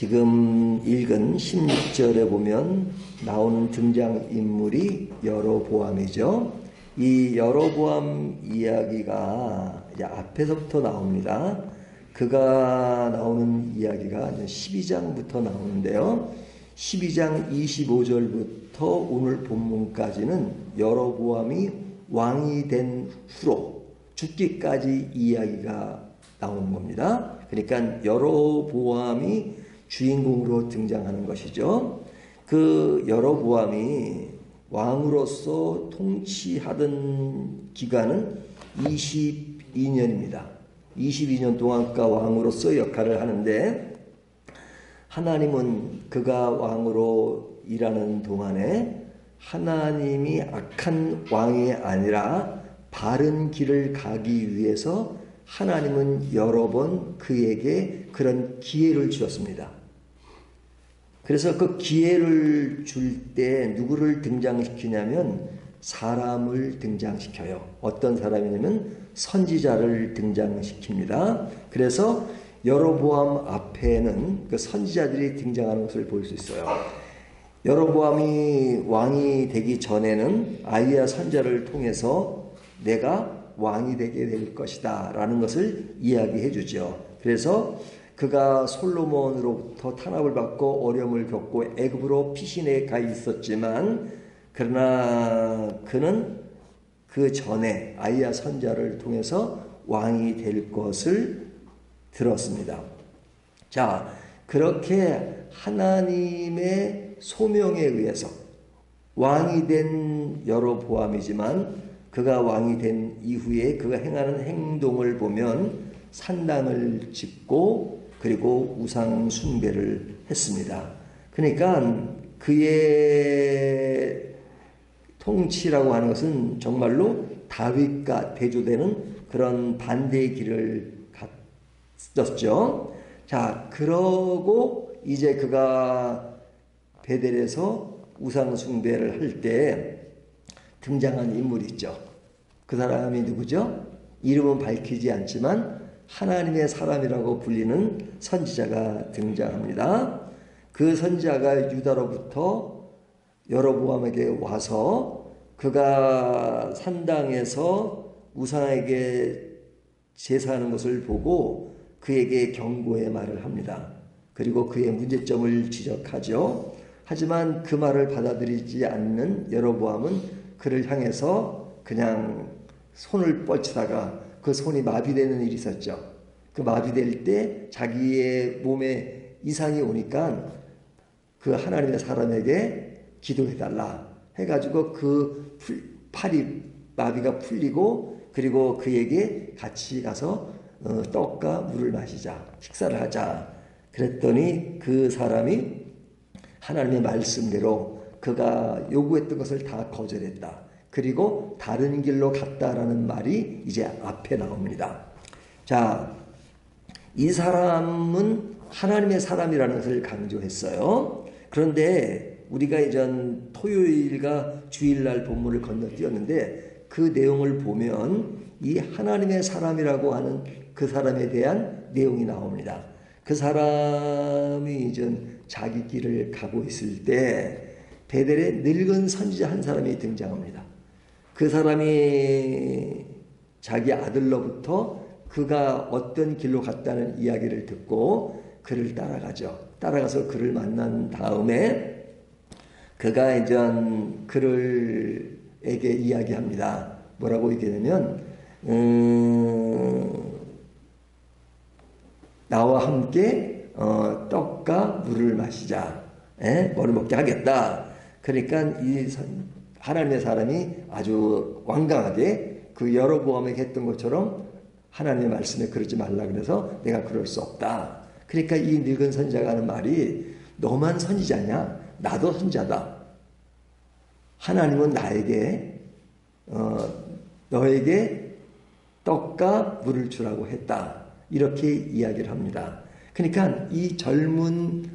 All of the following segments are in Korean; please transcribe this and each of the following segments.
지금 읽은 16절에 보면 나오는 등장인물이 여로보암이죠. 이 여로보암 이야기가 이제 앞에서부터 나옵니다. 그가 나오는 이야기가 12장부터 나오는데요. 12장 25절부터 오늘 본문까지는 여로보암이 왕이 된 후로 죽기까지 이야기가 나오는 겁니다. 그러니까 여로보암이 주인공으로 등장하는 것이죠. 그 여로보암이 왕으로서 통치하던 기간은 22년입니다. 22년 동안 그가 왕으로서 역할을 하는데, 하나님은 그가 왕으로 일하는 동안에 하나님이 악한 왕이 아니라 바른 길을 가기 위해서 하나님은 여러 번 그에게 그런 기회를 주었습니다. 그래서 그 기회를 줄 때 누구를 등장시키냐면 사람을 등장시켜요. 어떤 사람이냐면 선지자를 등장시킵니다. 그래서 여로보암 앞에는 그 선지자들이 등장하는 것을 볼 수 있어요. 여로보암이 왕이 되기 전에는 아히야 선지자를 통해서 내가 왕이 되게 될 것이다 라는 것을 이야기해 주죠. 그래서 그가 솔로몬으로부터 탄압을 받고 어려움을 겪고 애굽으로 피신해 가 있었지만, 그러나 그는 그 전에 아히야 선지자를 통해서 왕이 될 것을 들었습니다. 자, 그렇게 하나님의 소명에 의해서 왕이 된 여로보암이지만, 그가 왕이 된 이후에 그가 행하는 행동을 보면 산당을 짓고 그리고 우상 숭배를 했습니다. 그러니까 그의 통치라고 하는 것은 정말로 다윗과 대조되는 그런 반대의 길을 갔었죠. 자, 그러고 이제 그가 베델에서 우상 숭배를 할 때 등장한 인물이 있죠. 그 사람이 누구죠? 이름은 밝히지 않지만 하나님의 사람이라고 불리는 선지자가 등장합니다. 그 선지자가 유다로부터 여로보암에게 와서 그가 산당에서 우상에게 제사하는 것을 보고 그에게 경고의 말을 합니다. 그리고 그의 문제점을 지적하죠. 하지만 그 말을 받아들이지 않는 여로보암은 그를 향해서 그냥 손을 뻗치다가 그 손이 마비되는 일이 있었죠. 그 마비될 때 자기의 몸에 이상이 오니까 그 하나님의 사람에게 기도해달라 해가지고 그 팔이 마비가 풀리고, 그리고 그에게 같이 가서 떡과 물을 마시자, 식사를 하자. 그랬더니 그 사람이 하나님의 말씀대로 그가 요구했던 것을 다 거절했다. 그리고 다른 길로 갔다라는 말이 이제 앞에 나옵니다. 자, 이 사람은 하나님의 사람이라는 것을 강조했어요. 그런데 우리가 이전 토요일과 주일날 본문을 건너뛰었는데 그 내용을 보면 이 하나님의 사람이라고 하는 그 사람에 대한 내용이 나옵니다. 그 사람이 이전 자기 길을 가고 있을 때 베델에 늙은 선지자 한 사람이 등장합니다. 그 사람이 자기 아들로부터 그가 어떤 길로 갔다는 이야기를 듣고 그를 따라가죠. 따라가서 그를 만난 다음에 그가 이제 그를에게 이야기합니다. 뭐라고 얘기하냐면 나와 함께 떡과 물을 마시자. 뭐를 먹게 하겠다. 그러니까 이 하나님의 사람이 아주 완강하게 그 여로보암에게 했던 것처럼 하나님의 말씀에 그러지 말라 그래서 내가 그럴 수 없다. 그러니까 이 늙은 선지자가 하는 말이 너만 선지자냐? 나도 선지자다. 하나님은 나에게 너에게 떡과 물을 주라고 했다. 이렇게 이야기를 합니다. 그러니까 이 젊은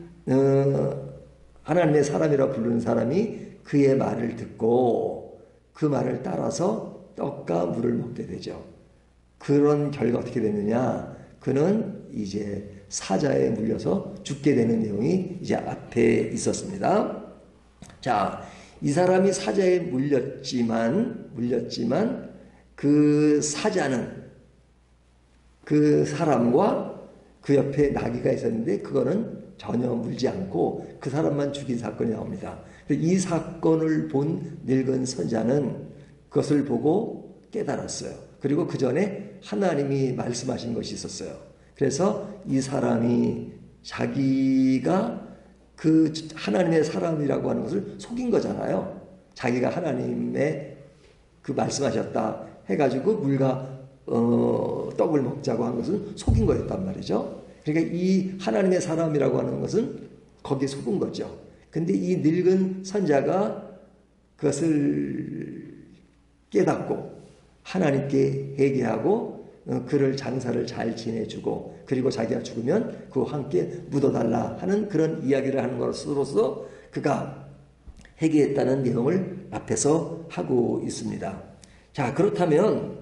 하나님의 사람이라 부르는 사람이 그의 말을 듣고 그 말을 따라서 떡과 물을 먹게 되죠. 그런 결과 어떻게 됐느냐? 그는 이제 사자에 물려서 죽게 되는 내용이 이제 앞에 있었습니다. 자, 이 사람이 사자에 물렸지만 그 사자는 그 사람과 그 옆에 나귀가 있었는데 그거는 전혀 물지 않고 그 사람만 죽인 사건이 나옵니다. 이 사건을 본 늙은 선자는 그것을 보고 깨달았어요. 그리고 그 전에 하나님이 말씀하신 것이 있었어요. 그래서 이 사람이 자기가 그 하나님의 사람이라고 하는 것을 속인 거잖아요. 자기가 하나님의 그 말씀하셨다 해가지고 물과 떡을 먹자고 한 것은 속인 거였단 말이죠. 그러니까 이 하나님의 사람이라고 하는 것은 거기에 속은 거죠. 근데 이 늙은 선자가 그것을 깨닫고 하나님께 회개하고 그를 장사를 잘 지내주고 그리고 자기가 죽으면 그와 함께 묻어달라 하는 그런 이야기를 하는 것으로서 그가 회개했다는 내용을 앞에서 하고 있습니다. 자, 그렇다면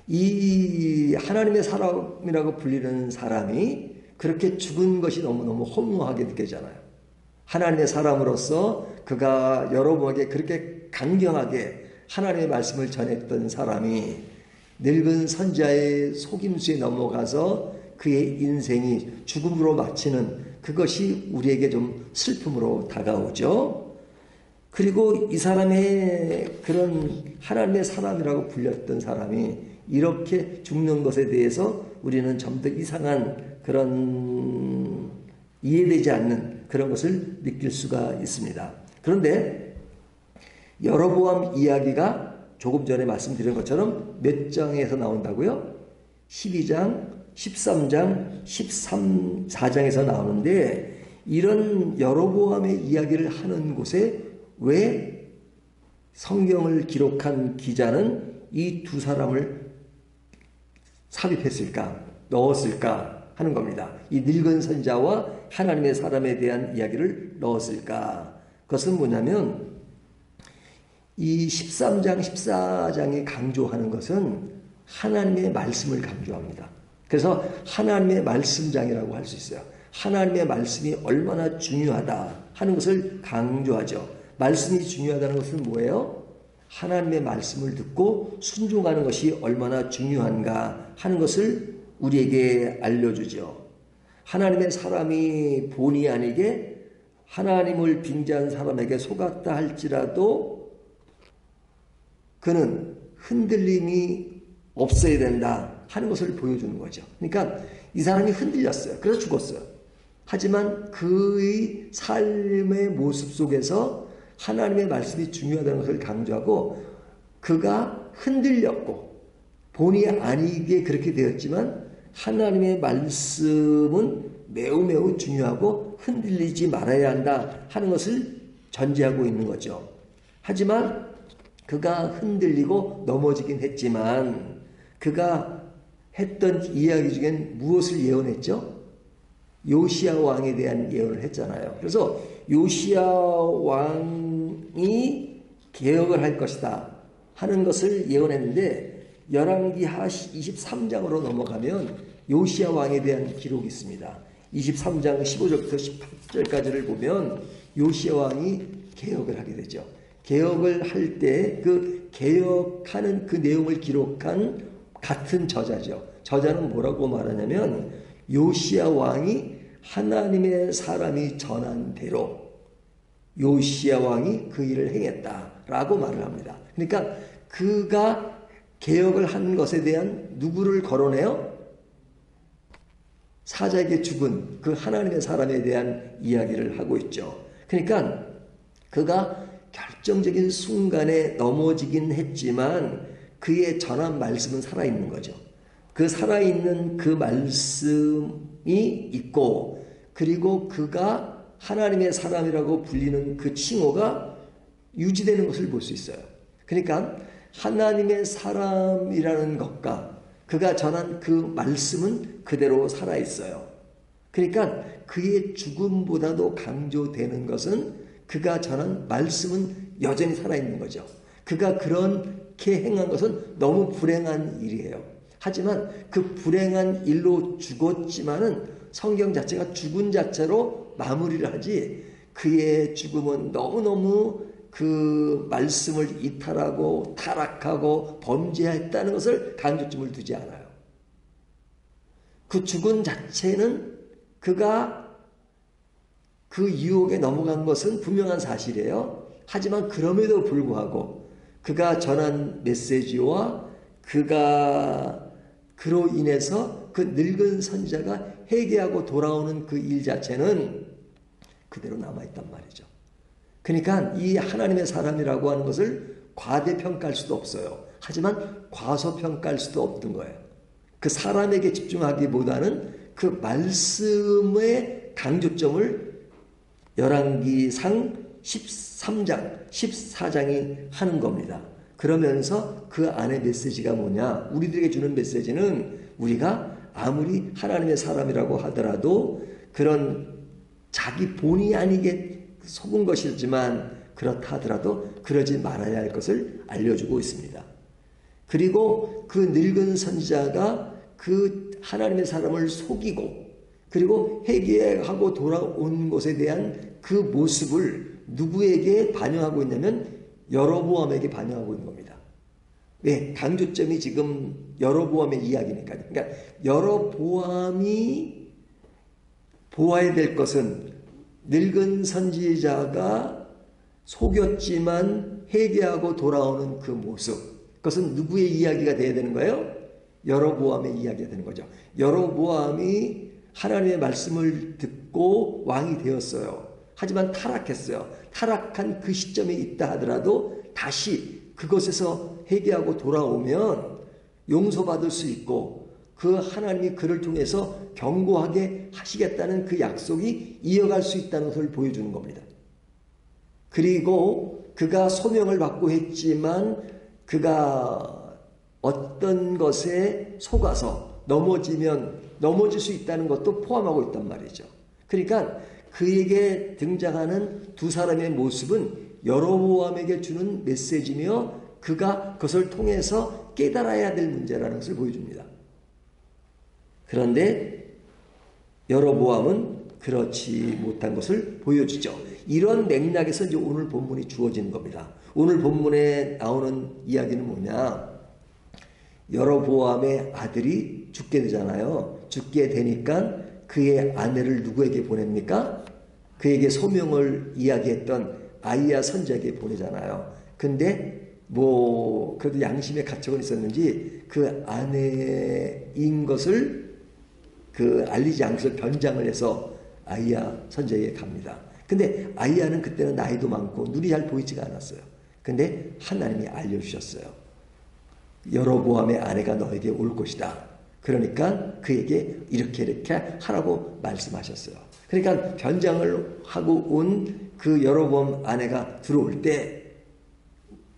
이 하나님의 사람이라고 불리는 사람이 그렇게 죽은 것이 너무너무 허무하게 느껴지잖아요. 하나님의 사람으로서 그가 여러분에게 그렇게 강경하게 하나님의 말씀을 전했던 사람이 늙은 선자의 속임수에 넘어가서 그의 인생이 죽음으로 마치는 그것이 우리에게 좀 슬픔으로 다가오죠. 그리고 이 사람의 그런 하나님의 사람이라고 불렸던 사람이 이렇게 죽는 것에 대해서 우리는 좀 더 이상한 그런 이해되지 않는 그런 것을 느낄 수가 있습니다. 그런데 여로보암 이야기가 조금 전에 말씀드린 것처럼 몇 장에서 나온다고요? 12장, 13장, 14장에서 나오는데 이런 여로보암의 이야기를 하는 곳에 왜 성경을 기록한 기자는 이 두 사람을 삽입했을까? 넣었을까? 하는 겁니다. 이 늙은 선자와 하나님의 사람에 대한 이야기를 넣었을까? 그것은 뭐냐면 이 13장, 14장이 강조하는 것은 하나님의 말씀을 강조합니다. 그래서 하나님의 말씀장이라고 할 수 있어요. 하나님의 말씀이 얼마나 중요하다 하는 것을 강조하죠. 말씀이 중요하다는 것은 뭐예요? 하나님의 말씀을 듣고 순종하는 것이 얼마나 중요한가 하는 것을 우리에게 알려주죠. 하나님의 사람이 본의 아니게 하나님을 빙자한 사람에게 속았다 할지라도 그는 흔들림이 없어야 된다 하는 것을 보여주는 거죠. 그러니까 이 사람이 흔들렸어요. 그래서 죽었어요. 하지만 그의 삶의 모습 속에서 하나님의 말씀이 중요하다는 것을 강조하고 그가 흔들렸고 본의 아니게 그렇게 되었지만 하나님의 말씀은 매우 매우 중요하고 흔들리지 말아야 한다 하는 것을 전제하고 있는 거죠. 하지만 그가 흔들리고 넘어지긴 했지만 그가 했던 이야기 중엔 무엇을 예언했죠? 요시야 왕에 대한 예언을 했잖아요. 그래서 요시야 왕이 개혁을 할 것이다 하는 것을 예언했는데 열왕기하 23장으로 넘어가면 요시야 왕에 대한 기록이 있습니다. 23장 15절부터 18절까지를 보면 요시야 왕이 개혁을 하게 되죠. 개혁을 할 때 그 개혁하는 그 내용을 기록한 같은 저자죠. 저자는 뭐라고 말하냐면 요시야 왕이 하나님의 사람이 전한 대로 요시야 왕이 그 일을 행했다라고 말을 합니다. 그러니까 그가 개혁을 한 것에 대한 누구를 거론해요? 사자에게 죽은 그 하나님의 사람에 대한 이야기를 하고 있죠. 그러니까 그가 결정적인 순간에 넘어지긴 했지만 그의 전한 말씀은 살아있는 거죠. 그 살아있는 그 말씀이 있고 그리고 그가 하나님의 사람이라고 불리는 그 칭호가 유지되는 것을 볼 수 있어요. 그러니까 하나님의 사람이라는 것과 그가 전한 그 말씀은 그대로 살아있어요. 그러니까 그의 죽음보다도 강조되는 것은 그가 전한 말씀은 여전히 살아있는 거죠. 그가 그렇게 행한 것은 너무 불행한 일이에요. 하지만 그 불행한 일로 죽었지만은 성경 자체가 죽은 자체로 마무리를 하지, 그의 죽음은 너무너무 그 말씀을 이탈하고 타락하고 범죄했다는 것을 강조점을 두지 않아요. 그 죽은 자체는 그가 그 유혹에 넘어간 것은 분명한 사실이에요. 하지만 그럼에도 불구하고 그가 전한 메시지와 그가 그로 인해서 그 늙은 선지자가 회개하고 돌아오는 그 일 자체는 그대로 남아있단 말이죠. 그러니까 이 하나님의 사람이라고 하는 것을 과대평가할 수도 없어요. 하지만 과소평가할 수도 없는 거예요. 그 사람에게 집중하기보다는 그 말씀의 강조점을 열왕기상 13장, 14장이 하는 겁니다. 그러면서 그 안에 메시지가 뭐냐? 우리들에게 주는 메시지는 우리가 아무리 하나님의 사람이라고 하더라도 그런 자기 본의 아니게 속은 것이지만 그렇다 하더라도 그러지 말아야 할 것을 알려주고 있습니다. 그리고 그 늙은 선지자가 그 하나님의 사람을 속이고 그리고 회개하고 돌아온 것에 대한 그 모습을 누구에게 반영하고 있냐면 여로보암에게 반영하고 있는 겁니다. 왜? 강조점이 지금 여로보암의 이야기니까요. 그러니까 여로보암이 보아야 될 것은 늙은 선지자가 속였지만 회개하고 돌아오는 그 모습. 그것은 누구의 이야기가 되어야 되는 거예요? 여로보암의 이야기가 되는 거죠. 여로보암이 하나님의 말씀을 듣고 왕이 되었어요. 하지만 타락했어요. 타락한 그 시점에 있다 하더라도 다시 그것에서 회개하고 돌아오면 용서받을 수 있고 그 하나님이 그를 통해서 견고하게 하시겠다는 그 약속이 이어갈 수 있다는 것을 보여주는 겁니다. 그리고 그가 소명을 받고 했지만 그가 어떤 것에 속아서 넘어질 수 있다는 것도 포함하고 있단 말이죠. 그러니까 그에게 등장하는 두 사람의 모습은 여로보암에게 주는 메시지며 그가 그것을 통해서 깨달아야 될 문제라는 것을 보여줍니다. 그런데 여로보암은 그렇지 못한 것을 보여주죠. 이런 맥락에서 이제 오늘 본문이 주어지는 겁니다. 오늘 본문에 나오는 이야기는 뭐냐? 여로보암의 아들이 죽게 되잖아요. 죽게 되니까 그의 아내를 누구에게 보냅니까? 그에게 소명을 이야기했던 아이야 선지자에게 보내잖아요. 근데 그래도 양심의 가책은 있었는지 그 아내인 것을 알리지 않고서 변장을 해서 아이야 선지자에게 갑니다. 근데 아이야는 그때는 나이도 많고 눈이 잘 보이지가 않았어요. 근데 하나님이 알려주셨어요. 여로보암의 아내가 너에게 올 것이다. 그러니까 그에게 이렇게 하라고 말씀하셨어요. 그러니까 변장을 하고 온 그 여로보암 아내가 들어올 때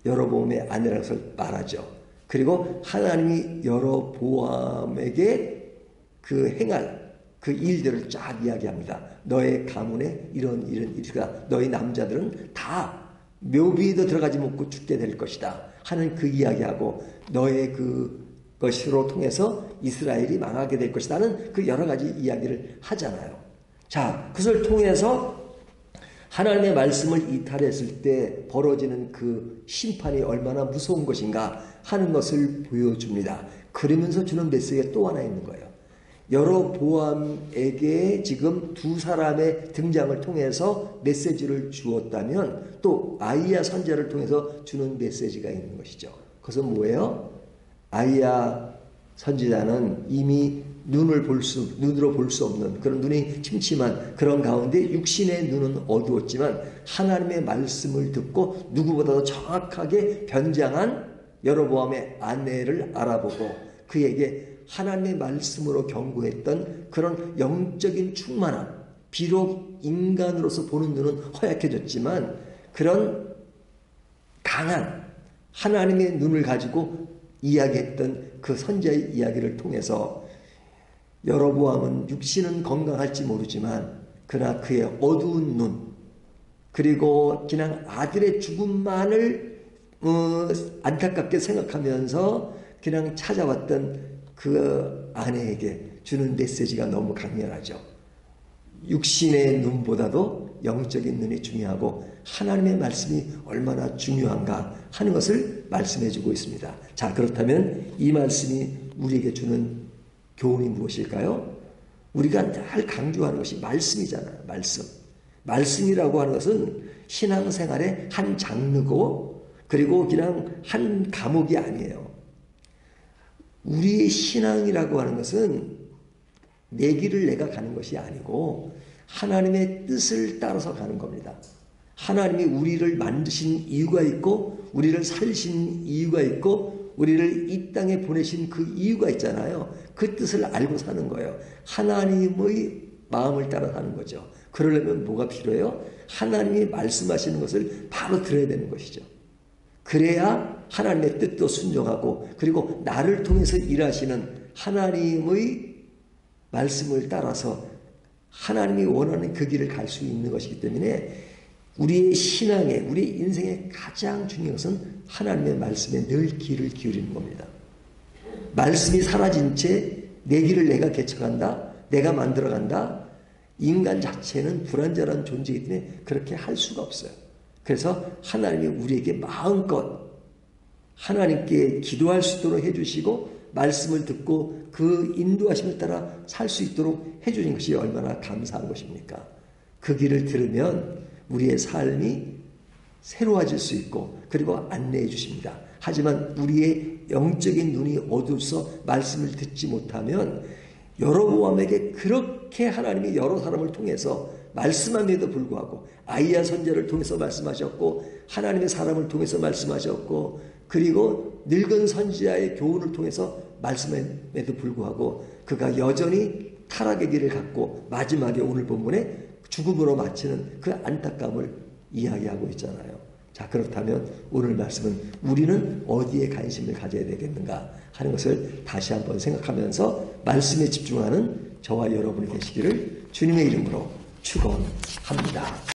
여로보암의 아내라는 것을 말하죠. 그리고 하나님이 여로보암에게 그 행할 그 일들을 쫙 이야기합니다. 너의 가문에 이런 일이가 너희 남자들은 다 묘비에도 들어가지 못고 죽게 될 것이다 하는 그 이야기하고 너의 그것으로 통해서 이스라엘이 망하게 될 것이다는 그 여러 가지 이야기를 하잖아요. 자, 그것을 통해서 하나님의 말씀을 이탈했을 때 벌어지는 그 심판이 얼마나 무서운 것인가 하는 것을 보여줍니다. 그러면서 주는 메시지가 또 하나 있는 거예요. 여로보암에게 지금 두 사람의 등장을 통해서 메시지를 주었다면 또 아이야 선지자를 통해서 주는 메시지가 있는 것이죠. 그것은 뭐예요? 아이야 선지자는 이미 눈으로 볼 수 없는 그런 눈이 침침한 그런 가운데 육신의 눈은 어두웠지만 하나님의 말씀을 듣고 누구보다도 정확하게 변장한 여로보암의 아내를 알아보고 그에게 하나님의 말씀으로 경고했던 그런 영적인 충만함, 비록 인간으로서 보는 눈은 허약해졌지만 그런 강한 하나님의 눈을 가지고 이야기했던 그 선지자의 이야기를 통해서 여로보암은 육신은 건강할지 모르지만 그러나 그의 어두운 눈 그리고 그냥 아들의 죽음만을 안타깝게 생각하면서 그냥 찾아왔던 그 아내에게 주는 메시지가 너무 강렬하죠. 육신의 눈보다도 영적인 눈이 중요하고 하나님의 말씀이 얼마나 중요한가 하는 것을 말씀해 주고 있습니다. 자, 그렇다면 이 말씀이 우리에게 주는 교훈이 무엇일까요? 우리가 늘 강조하는 것이 말씀이잖아요. 말씀이라고 하는 것은 신앙생활의 한 장르고 그리고 그냥 한 과목이 아니에요. 우리의 신앙이라고 하는 것은 내 길을 내가 가는 것이 아니고 하나님의 뜻을 따라서 가는 겁니다. 하나님이 우리를 만드신 이유가 있고 우리를 살리신 이유가 있고 우리를 이 땅에 보내신 그 이유가 있잖아요. 그 뜻을 알고 사는 거예요. 하나님의 마음을 따라 사는 거죠. 그러려면 뭐가 필요해요? 하나님이 말씀하시는 것을 바로 들어야 되는 것이죠. 그래야 하나님의 뜻도 순종하고 그리고 나를 통해서 일하시는 하나님의 말씀을 따라서 하나님이 원하는 그 길을 갈 수 있는 것이기 때문에 우리의 신앙에 우리 인생의 가장 중요한 것은 하나님의 말씀에 늘 귀를 기울이는 겁니다. 말씀이 사라진 채 내 길을 내가 개척한다, 내가 만들어간다, 인간 자체는 불완전한 존재이기 때문에 그렇게 할 수가 없어요. 그래서 하나님이 우리에게 마음껏 하나님께 기도할 수 있도록 해주시고 말씀을 듣고 그 인도하심을 따라 살 수 있도록 해주신 것이 얼마나 감사한 것입니까? 그 길을 들으면 우리의 삶이 새로워질 수 있고 그리고 안내해 주십니다. 하지만 우리의 영적인 눈이 어두워서 말씀을 듣지 못하면 여로보암에게 그렇게 하나님이 여러 사람을 통해서 말씀함에도 불구하고 아이야 선지자를 통해서 말씀하셨고 하나님의 사람을 통해서 말씀하셨고 그리고 늙은 선지자의 교훈을 통해서 말씀함에도 불구하고 그가 여전히 타락의 길을 갖고 마지막에 오늘 본문에 죽음으로 마치는 그 안타까움을 이야기하고 있잖아요. 자, 그렇다면 오늘 말씀은 우리는 어디에 관심을 가져야 되겠는가 하는 것을 다시 한번 생각하면서 말씀에 집중하는 저와 여러분이 되시기를 주님의 이름으로 축원합니다.